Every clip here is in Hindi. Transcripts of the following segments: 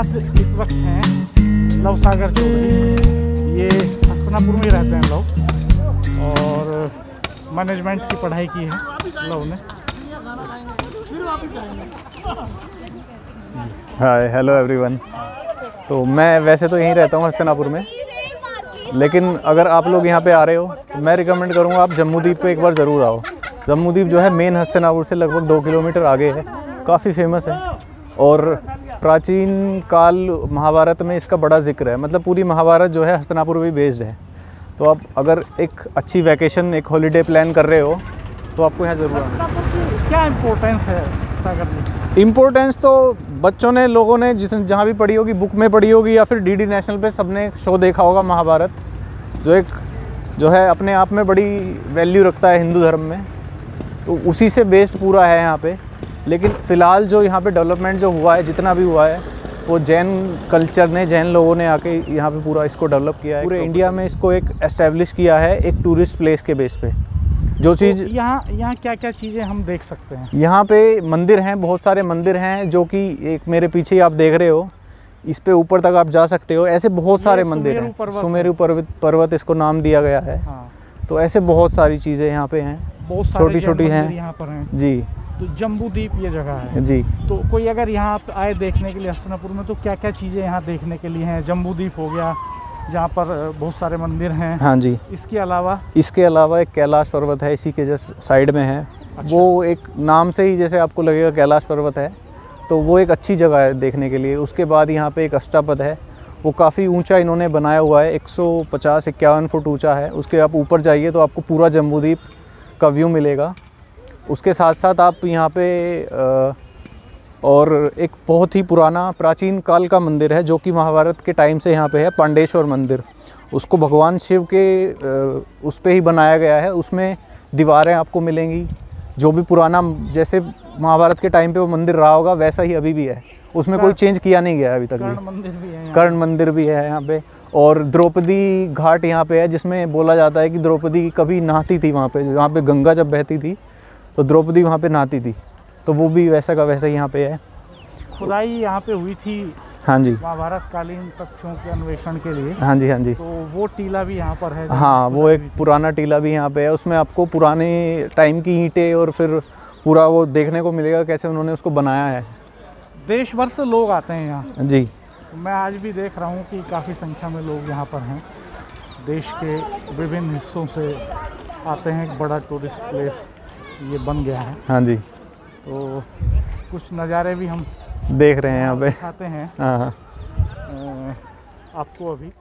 साथ इस वक्त हैं लव सागर चौधरी। ये हस्तिनापुर में रहते हैं लव, और मैनेजमेंट की पढ़ाई की है लव ने। हाय, हेलो एवरीवन। तो मैं वैसे तो यहीं रहता हूँ हस्तिनापुर में, लेकिन अगर आप लोग यहाँ पे आ रहे हो तो मैं रिकमेंड करूँगा आप जम्बूद्वीप पे एक बार ज़रूर आओ। जम्बूद्वीप जो है मेन हस्तिनापुर से लगभग 2 किलोमीटर आगे है, काफ़ी फेमस है और प्राचीन काल महाभारत में इसका बड़ा जिक्र है। मतलब पूरी महाभारत जो है हस्तिनापुर में बेस्ड है। तो आप अगर एक अच्छी वैकेशन, एक हॉलीडे प्लान कर रहे हो तो आपको यहाँ ज़रूर आना। क्या इम्पोर्टेंस है सागर जी? इम्पोर्टेंस तो बच्चों ने, लोगों ने जहाँ भी पढ़ी होगी, बुक में पढ़ी होगी या फिर डीडी नेशनल पे सबने शो देखा होगा महाभारत, जो है अपने आप में बड़ी वैल्यू रखता है हिंदू धर्म में। तो उसी से बेस्ड पूरा है यहाँ पे। लेकिन फ़िलहाल जो यहाँ पे डेवलपमेंट जो हुआ है, जितना भी हुआ है, वो जैन कल्चर ने, जैन लोगों ने आके यहाँ पे पूरा इसको डेवलप किया है। पूरे इंडिया में इसको एक एस्टेब्लिश किया है एक टूरिस्ट प्लेस के बेस पे। जो चीज़ तो यहाँ क्या क्या चीज़ें हम देख सकते हैं? यहाँ पे मंदिर हैं, बहुत सारे मंदिर हैं, जो कि एक मेरे पीछे ही आप देख रहे हो, इस पे ऊपर तक आप जा सकते हो। ऐसे बहुत सारे मंदिर हैं। सुमेरु पर्वत इसको नाम दिया गया है। हाँ। तो ऐसे बहुत सारी चीज़ें यहाँ पे हैं, छोटी छोटी हैं यहाँ पर हैं जी। तो जम्बूद्वीप ये जगह है जी। तो कोई अगर यहाँ आए देखने के लिए हस्तिनापुर में, तो क्या क्या चीज़ें यहाँ देखने के लिए हैं? जम्बूद्वीप हो गया जहाँ पर बहुत सारे मंदिर हैं। हाँ जी। इसके अलावा एक कैलाश पर्वत है, इसी के जस्ट साइड में है। अच्छा। वो एक नाम से ही जैसे आपको लगेगा कैलाश पर्वत है, तो वो एक अच्छी जगह है देखने के लिए। उसके बाद यहाँ पे एक अष्टापद है, वो काफ़ी ऊंचा इन्होंने बनाया हुआ है, 150-51 फुट ऊंचा है। उसके आप ऊपर जाइए तो आपको पूरा जम्बूद्वीप का व्यू मिलेगा। उसके साथ साथ आप यहाँ पे और एक बहुत ही पुराना प्राचीन काल का मंदिर है, जो कि महाभारत के टाइम से यहाँ पे है, पांडेश्वर मंदिर। उसको भगवान शिव के उस पे ही बनाया गया है। उसमें दीवारें आपको मिलेंगी, जो भी पुराना, जैसे महाभारत के टाइम पे वो मंदिर रहा होगा वैसा ही अभी भी है। उसमें कोई चेंज किया नहीं गया अभी तक भी। कर्ण मंदिर भी है यहाँ पे। और द्रौपदी घाट यहाँ पे है, जिसमें बोला जाता है कि द्रौपदी कभी नहाती थी वहाँ पे गंगा जब बहती थी तो द्रौपदी वहाँ पे नहाती थी। तो वो भी वैसा का वैसा यहाँ पे है। खुदाई यहाँ पे हुई थी। हाँ जी। महाभारत कालीन तथ्यों के अन्वेषण के लिए। हाँ जी, हाँ जी। तो वो टीला भी यहाँ पर है। हाँ, वो एक पुराना टीला भी यहाँ पे है। उसमें आपको पुराने टाइम की ईंटें और फिर पूरा वो देखने को मिलेगा कैसे उन्होंने उसको बनाया है। देश भर से लोग आते हैं यहाँ जी। मैं आज भी देख रहा हूँ कि काफ़ी संख्या में लोग यहाँ पर हैं। देश के विभिन्न हिस्सों से आते हैं। एक बड़ा टूरिस्ट प्लेस ये बन गया है। हाँ जी। तो कुछ नज़ारे भी हम देख रहे हैं यहाँ पे, दिखाते हैं। हाँ। आपको अभी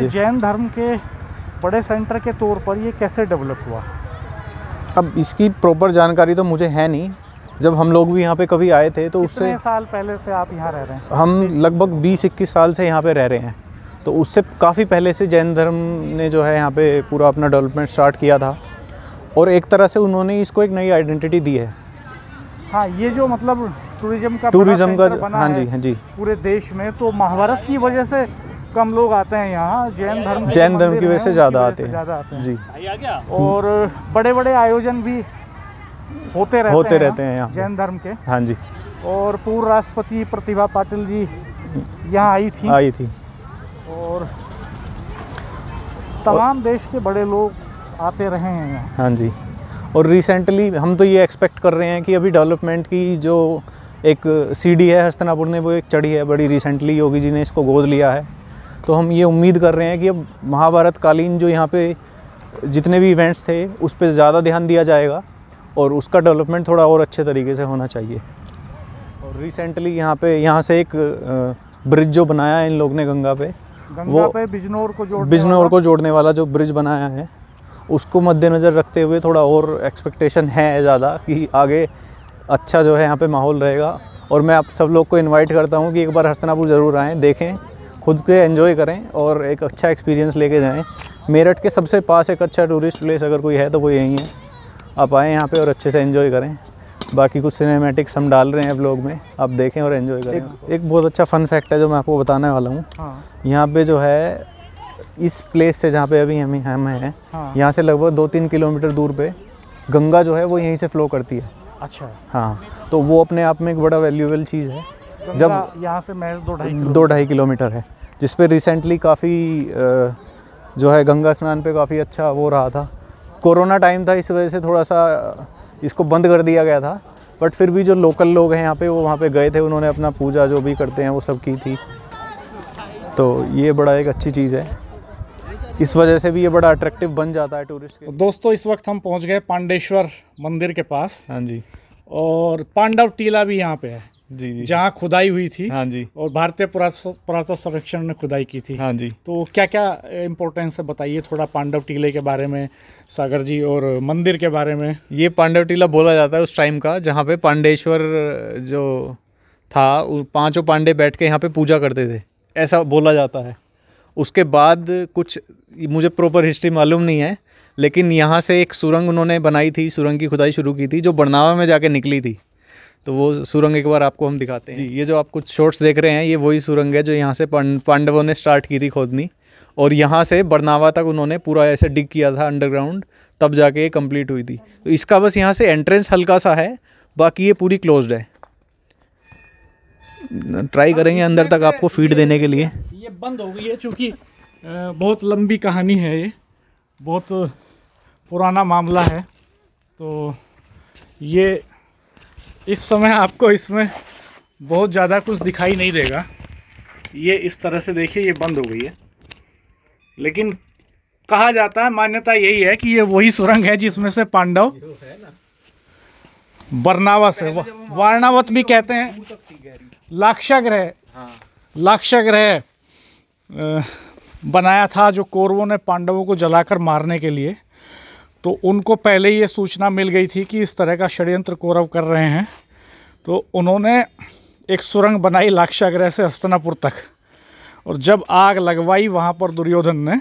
जैन धर्म के बड़े सेंटर के तौर पर ये कैसे डेवलप हुआ? अब इसकी प्रॉपर जानकारी तो मुझे है नहीं। जब हम लोग भी यहाँ पे कभी आए थे तो उससे कितने साल पहले से आप यहाँ रह रहे हैं? हम लगभग 20-21 साल से यहाँ पे रह रहे हैं। तो उससे काफ़ी पहले से जैन धर्म ने जो है यहाँ पे पूरा अपना डेवलपमेंट स्टार्ट किया था और एक तरह से उन्होंने इसको एक नई आइडेंटिटी दी है। हाँ, ये जो मतलब टूरिज्म का हाँ जी, हाँ जी, पूरे देश में। तो महाभारत की वजह से कम लोग आते हैं यहाँ, जैन धर्म की वजह से ज़्यादा आते हैं जी। और बड़े बड़े आयोजन भी होते रहते हैं यहाँ जैन धर्म के। हाँ जी। और पूर्व राष्ट्रपति प्रतिभा पाटिल जी यहाँ आई थी और तमाम देश के बड़े लोग आते रहे हैं यहाँ। हाँ जी। और रिसेंटली हम तो ये एक्सपेक्ट कर रहे हैं कि अभी डेवलपमेंट की जो एक सीढ़ी है हस्तिनापुर ने वो एक चढ़ी है बड़ी रिसेंटली, योगी जी ने इसको गोद लिया है। तो हम ये उम्मीद कर रहे हैं कि अब महाभारत कालीन जो यहाँ पे जितने भी इवेंट्स थे उस पर ज़्यादा ध्यान दिया जाएगा और उसका डेवलपमेंट थोड़ा और अच्छे तरीके से होना चाहिए। और रिसेंटली यहाँ से एक ब्रिज जो बनाया है इन लोग ने गंगा पे बिजनौर को जोड़ने वाला जो ब्रिज बनाया है उसको मद्देनज़र रखते हुए थोड़ा और एक्सपेक्टेशन है ज़्यादा कि आगे अच्छा जो है यहाँ पे माहौल रहेगा। और मैं आप सब लोग को इनवाइट करता हूँ कि एक बार हस्तिनापुर ज़रूर आएँ, देखें, खुद से एंजॉय करें और एक अच्छा एक्सपीरियंस लेके जाएं। मेरठ के सबसे पास एक अच्छा टूरिस्ट प्लेस अगर कोई है तो वो यहीं है। आप आएँ यहाँ पे और अच्छे से एंजॉय करें। बाकी कुछ सिनेमैटिक्स हम डाल रहे हैं व्लॉग में, आप देखें और एंजॉय करें। एक बहुत अच्छा फ़न फैक्ट है जो मैं आपको बताने वाला हूँ। हाँ। यहाँ पे जो है इस प्लेस से जहाँ पे अभी हम हैं, हाँ। यहाँ से लगभग 2-3 किलोमीटर दूर पे गंगा जो है वो यहीं से फ़्लो करती है। अच्छा। हाँ, तो वो अपने आप में एक बड़ा वैल्यूएबल चीज़ है। जब यहाँ से महज 2-2.5 किलोमीटर है, जिस पे रिसेंटली काफ़ी जो है गंगा स्नान पे काफ़ी अच्छा वो रहा था। कोरोना टाइम था, इस वजह से थोड़ा सा इसको बंद कर दिया गया था, बट फिर भी जो लोकल लोग हैं यहाँ पे वो वहाँ पे गए थे, उन्होंने अपना पूजा जो भी करते हैं वो सब की थी। तो ये बड़ा एक अच्छी चीज़ है, इस वजह से भी ये बड़ा अट्रैक्टिव बन जाता है टूरिस्ट के। दोस्तों इस वक्त हम पहुँच गए पांडेश्वर मंदिर के पास। हाँ जी। और पांडव टीला भी यहाँ पे है। जी जी। जहाँ खुदाई हुई थी। हाँ जी। और भारतीय पुरातत्व सर्वेक्षण ने खुदाई की थी। हाँ जी। तो क्या क्या इम्पोर्टेंस है बताइए थोड़ा पांडव टीले के बारे में सागर जी, और मंदिर के बारे में। ये पांडव टीला बोला जाता है उस टाइम का जहाँ पे पांडेश्वर जो था, 5 पांडे बैठ के यहाँ पे पूजा करते थे, ऐसा बोला जाता है। उसके बाद कुछ मुझे प्रॉपर हिस्ट्री मालूम नहीं है, लेकिन यहाँ से एक सुरंग उन्होंने बनाई थी, सुरंग की खुदाई शुरू की थी जो बरनावा में जाके निकली थी। तो वो सुरंग एक बार आपको हम दिखाते हैं। जी, ये जो आप कुछ शॉट्स देख रहे हैं ये वही सुरंग है जो यहाँ से पांडवों ने स्टार्ट की थी खोदनी, और यहाँ से बरनावा तक उन्होंने पूरा ऐसे डिग किया था अंडरग्राउंड, तब जाके ये कंप्लीट हुई थी। तो इसका बस यहाँ से एंट्रेंस हल्का सा है, बाकी ये पूरी क्लोज्ड है। ट्राई करेंगे अंदर तक आपको फीड देने के लिए। ये बंद हो गई है क्योंकि बहुत लंबी कहानी है, ये बहुत पुराना मामला है। तो ये इस समय आपको इसमें बहुत ज़्यादा कुछ दिखाई नहीं देगा। ये इस तरह से देखिए, ये बंद हो गई है, लेकिन कहा जाता है, मान्यता यही है कि ये वही सुरंग है जिसमें से पांडव बरनावा से, वारणावत भी कहते हैं, लाक्षागृह बनाया था जो कौरवों ने पांडवों को जलाकर मारने के लिए। तो उनको पहले ये सूचना मिल गई थी कि इस तरह का षड्यंत्र कौरव कर रहे हैं, तो उन्होंने एक सुरंग बनाई लाक्षागृह से हस्तिनापुर तक, और जब आग लगवाई वहाँ पर दुर्योधन ने,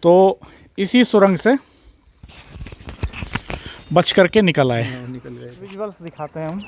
तो इसी सुरंग से बच करके निकल आए। विजुअल्स दिखाते हैं हम।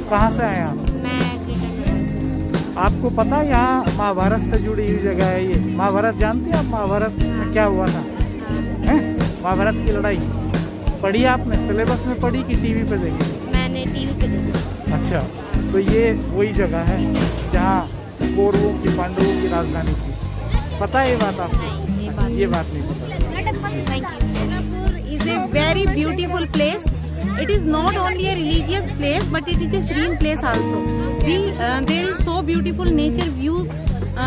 कहाँ से आए आप? मैं क्रिकेट। आपको पता है यहाँ महाभारत से जुड़ी हुई जगह है ये? महाभारत जानती हैं आप? महाभारत में क्या हुआ था? हैं? महाभारत की लड़ाई पढ़ी आपने? सिलेबस में पढ़ी कि टीवी पे देखी? मैंने टीवी पे देखी। अच्छा, तो ये वही जगह है जहाँ कौरवों की, पांडवों की राजधानी थी। पता है ये बात आपको? नहीं, ये बात नहीं पता। Hostinapur is a very beautiful place. It is not only a religious place, but it is a serene place also. There is so beautiful nature views,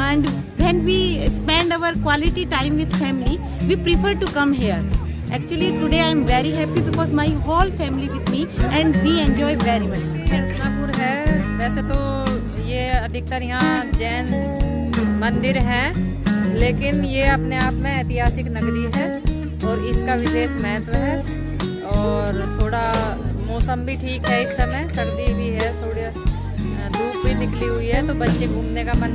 and when we spend our quality time with family, we prefer to come here. Actually, today I am very happy because my whole family with me, and we enjoy very much. Hastinapur है, वैसे तो ये अधिकतर यहाँ जैन मंदिर है, लेकिन ये अपने आप में ऐतिहासिक नगरी है और इसका विशेष महत्व है। और थोड़ा मौसम भी ठीक है, इस समय सर्दी भी है, थोड़ी धूप भी निकली हुई है, तो बच्चे घूमने का मन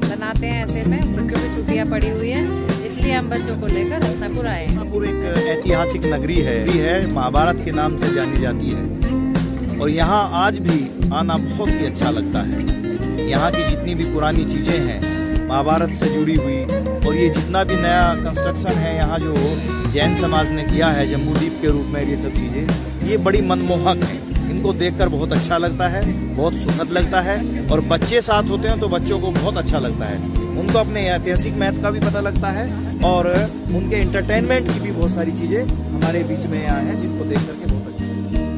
बनाते हैं ऐसे में। बच्चों की छुट्टियाँ पड़ी हुई हैं, इसलिए इसलिए हम बच्चों को लेकर हस्तिनापुर आए हैं। हस्तिनापुर एक ऐतिहासिक नगरी है, महाभारत के नाम से जानी जाती है और यहाँ आज भी आना बहुत ही अच्छा लगता है। यहाँ की जितनी भी पुरानी चीज़ें हैं महाभारत से जुड़ी हुई, और ये जितना भी नया कंस्ट्रक्शन है यहाँ जो जैन समाज ने किया है जम्बूद्वीप के रूप में, ये सब चीज़ें ये बड़ी मनमोहक हैं। इनको देखकर बहुत अच्छा लगता है, बहुत सुखद लगता है, और बच्चे साथ होते हैं तो बच्चों को बहुत अच्छा लगता है। उनको अपने ऐतिहासिक महत्व का भी पता लगता है और उनके एंटरटेनमेंट की भी बहुत सारी चीज़ें हमारे बीच में यहाँ हैं जिनको देख करके बहुत अच्छा लगता है।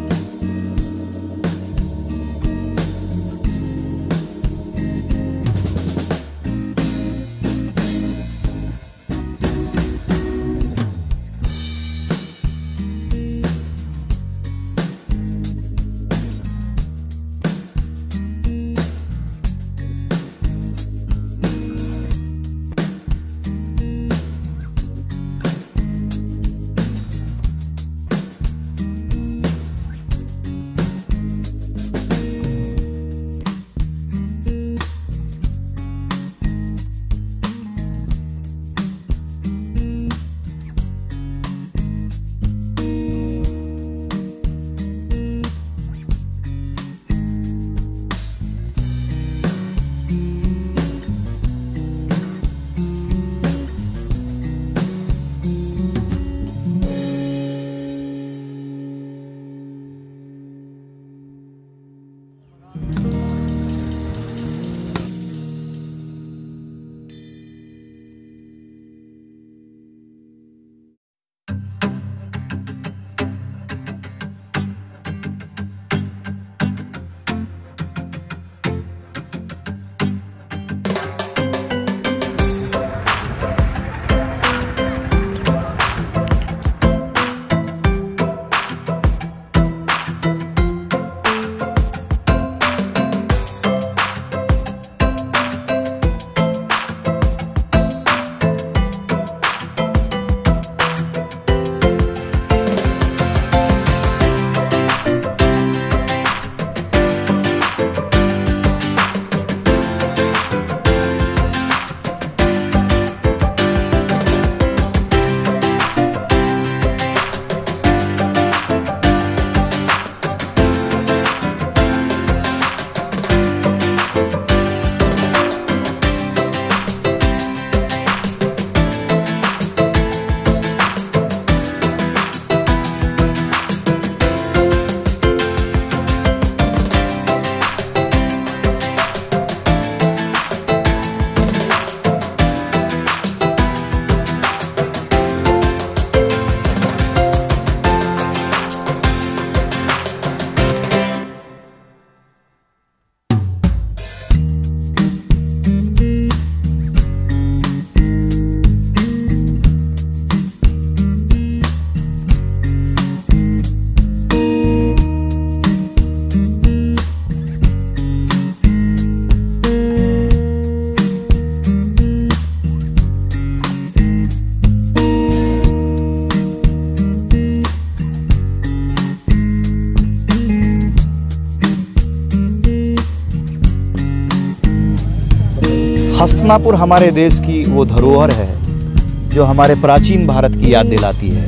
हस्तिनापुर हमारे देश की वो धरोहर है जो हमारे प्राचीन भारत की याद दिलाती है।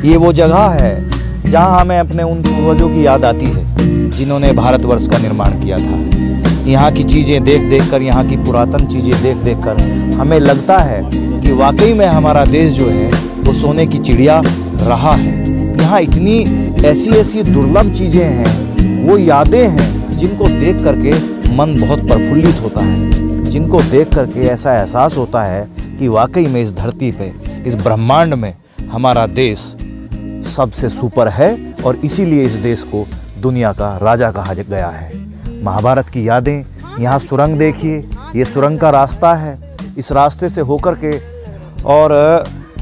ये वो जगह है जहाँ हमें अपने उन पूर्वजों की याद आती है जिन्होंने भारतवर्ष का निर्माण किया था। यहाँ की चीज़ें देख देख कर, यहाँ की पुरातन चीज़ें देख देख कर हमें लगता है कि वाकई में हमारा देश जो है वो सोने की चिड़िया रहा है। यहाँ इतनी ऐसी दुर्लभ चीज़ें हैं, वो यादें हैं जिनको देख करके मन बहुत प्रफुल्लित होता है, जिनको देख करके ऐसा एहसास होता है कि वाकई में इस धरती पे, इस ब्रह्मांड में हमारा देश सबसे सुपर है और इसीलिए इस देश को दुनिया का राजा कहा गया है। महाभारत की यादें, यहाँ सुरंग देखिए, ये सुरंग का रास्ता है। इस रास्ते से होकर के और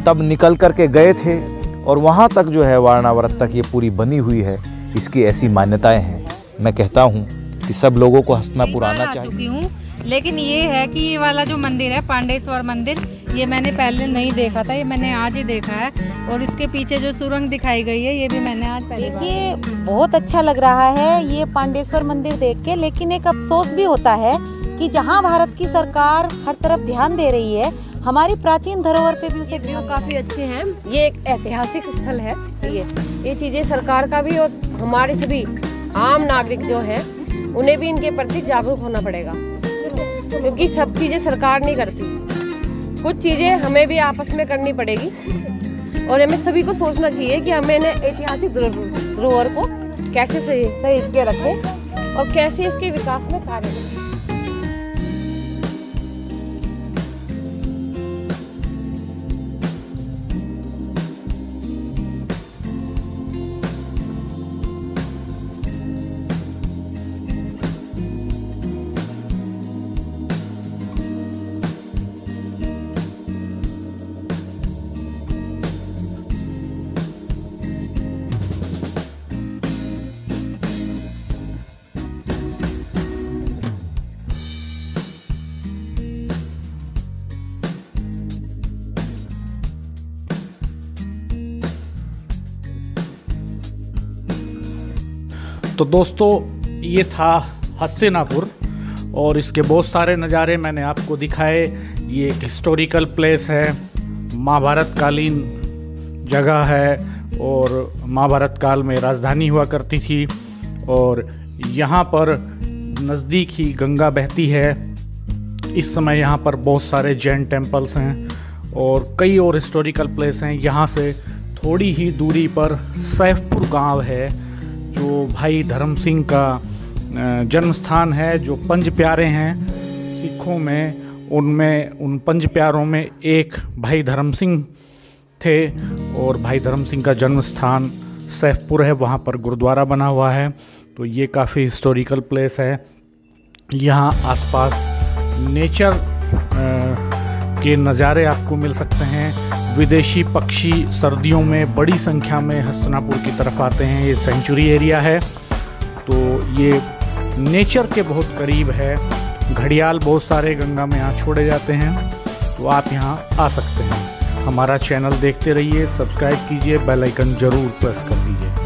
तब निकल कर के गए थे और वहाँ तक जो है वारणावरत तक ये पूरी बनी हुई है। इसकी ऐसी मान्यताएं हैं। मैं कहता हूँ कि सब लोगों को हस्तिनापुर आना चाहिए। लेकिन ये है कि ये वाला जो मंदिर है पांडेश्वर मंदिर, ये मैंने पहले नहीं देखा था, ये मैंने आज ही देखा है। और इसके पीछे जो सुरंग दिखाई गई है ये भी मैंने आज पहले देखिए बहुत अच्छा लग रहा है ये पांडेश्वर मंदिर देख के। लेकिन एक अफसोस भी होता है कि जहां भारत की सरकार हर तरफ ध्यान दे रही है हमारी प्राचीन धरोहर पे भी उसे व्यू काफ़ी अच्छे हैं। ये एक ऐतिहासिक स्थल है। ये चीज़ें सरकार का भी और हमारे सभी आम नागरिक जो हैं उन्हें भी इनके प्रति जागरूक होना पड़ेगा, क्योंकि सब चीज़ें सरकार नहीं करती, कुछ चीज़ें हमें भी आपस में करनी पड़ेगी और हमें सभी को सोचना चाहिए कि हमें ऐतिहासिक धरोहर को कैसे सहेज के रखें और कैसे इसके विकास में कार्य करें। तो दोस्तों ये था हस्तिनापुर और इसके बहुत सारे नज़ारे मैंने आपको दिखाए। ये एक हिस्टोरिकल प्लेस है, महाभारत कालीन जगह है और महाभारत काल में राजधानी हुआ करती थी और यहाँ पर नज़दीक ही गंगा बहती है। इस समय यहाँ पर बहुत सारे जैन टेम्पल्स हैं और कई और हिस्टोरिकल प्लेस हैं। यहाँ से थोड़ी ही दूरी पर सैफपुर गांव है जो भाई धर्म सिंह का जन्म स्थान है, जो पंज प्यारे हैं सिखों में। उन पंज प्यारों में एक भाई धर्म सिंह थे और भाई धर्म सिंह का जन्म स्थान सैफपुर है, वहाँ पर गुरुद्वारा बना हुआ है। तो ये काफ़ी हिस्टोरिकल प्लेस है। यहाँ आसपास नेचर के नज़ारे आपको मिल सकते हैं। विदेशी पक्षी सर्दियों में बड़ी संख्या में हस्तिनापुर की तरफ आते हैं। ये सेंचुरी एरिया है तो ये नेचर के बहुत करीब है। घड़ियाल बहुत सारे गंगा में यहाँ छोड़े जाते हैं, तो आप यहाँ आ सकते हैं। हमारा चैनल देखते रहिए, सब्सक्राइब कीजिए, बेल आइकन ज़रूर प्रेस कर दीजिए।